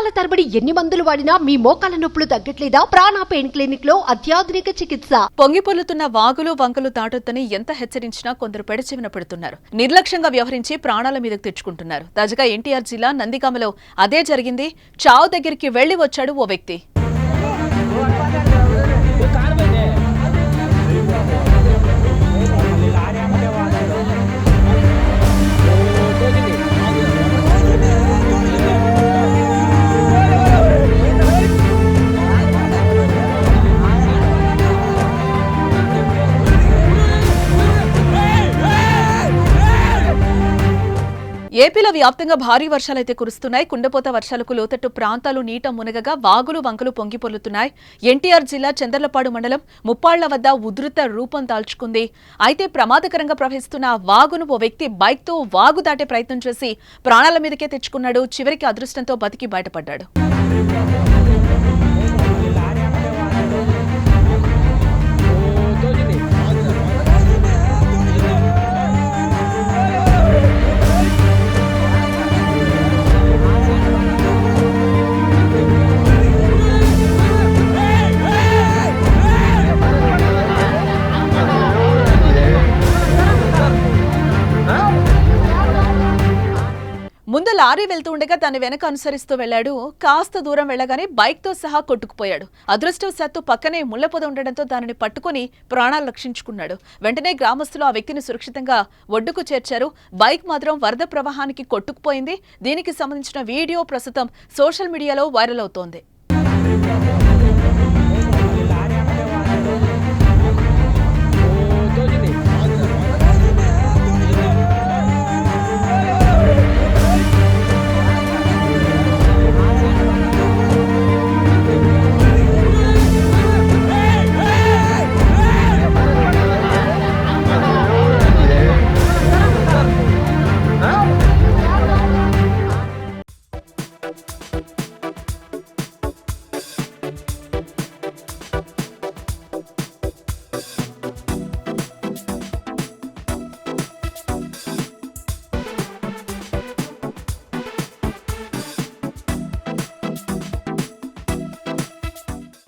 నెలల తరబడి ఎన్ని మందులు వాడినా మీ మోకాల నొప్పులు తగ్గట్లేదా? ప్రాణ పెయిన్ క్లినిక్ లో అత్యాధునిక చికిత్స. పొంగిపొల్లుతున్న వాగులు వంకలు దాటొద్దని ఎంత హెచ్చరించినా కొందరు పెడచెవిన పెడుతున్నారు. నిర్లక్ష్యంగా వ్యవహరించి ప్రాణాల మీదకు తెచ్చుకుంటున్నారు. తాజాగా ఎన్టీఆర్ జిల్లా నందిగామలో అదే జరిగింది. చావు దగ్గరికి వెళ్లి వచ్చాడు ఓ వ్యక్తి. ఏపీలో వ్యాప్తంగా భారీ వర్షాలైతే కురుస్తున్నాయి. కుండపోత వర్షాలకు లోతట్టు ప్రాంతాలు నీట మునగగా వాగులు వంకలు పొంగిపొల్లుతున్నాయి. ఎన్టీఆర్ జిల్లా చందర్లపాడు మండలం ముప్పాళ్ల వద్ద ఉధృత రూపం దాల్చుకుంది. అయితే ప్రమాదకరంగా ప్రవహిస్తున్న వాగును ఓ వ్యక్తి బైక్తో వాగు దాటే ప్రయత్నం చేసి ప్రాణాల మీదకే తెచ్చుకున్నాడు. చివరికి అదృష్టంతో బతికి బయటపడ్డాడు. ముందు లారీ వెళ్తూ ఉండగా దాన్ని వెనక అనుసరిస్తూ వెళ్లాడు. కాస్త దూరం వెళ్లగానే బైక్ తో సహా కొట్టుకుపోయాడు. అదృష్టవశాత్తు పక్కనే ముళ్లపొద ఉండడంతో దానిని పట్టుకుని ప్రాణాలు రక్షించుకున్నాడు. వెంటనే గ్రామస్తులు ఆ వ్యక్తిని సురక్షితంగా ఒడ్డుకు చేర్చారు. బైక్ మాత్రం వరద ప్రవాహానికి కొట్టుకుపోయింది. దీనికి సంబంధించిన వీడియో ప్రస్తుతం సోషల్ మీడియాలో వైరల్ అవుతోంది.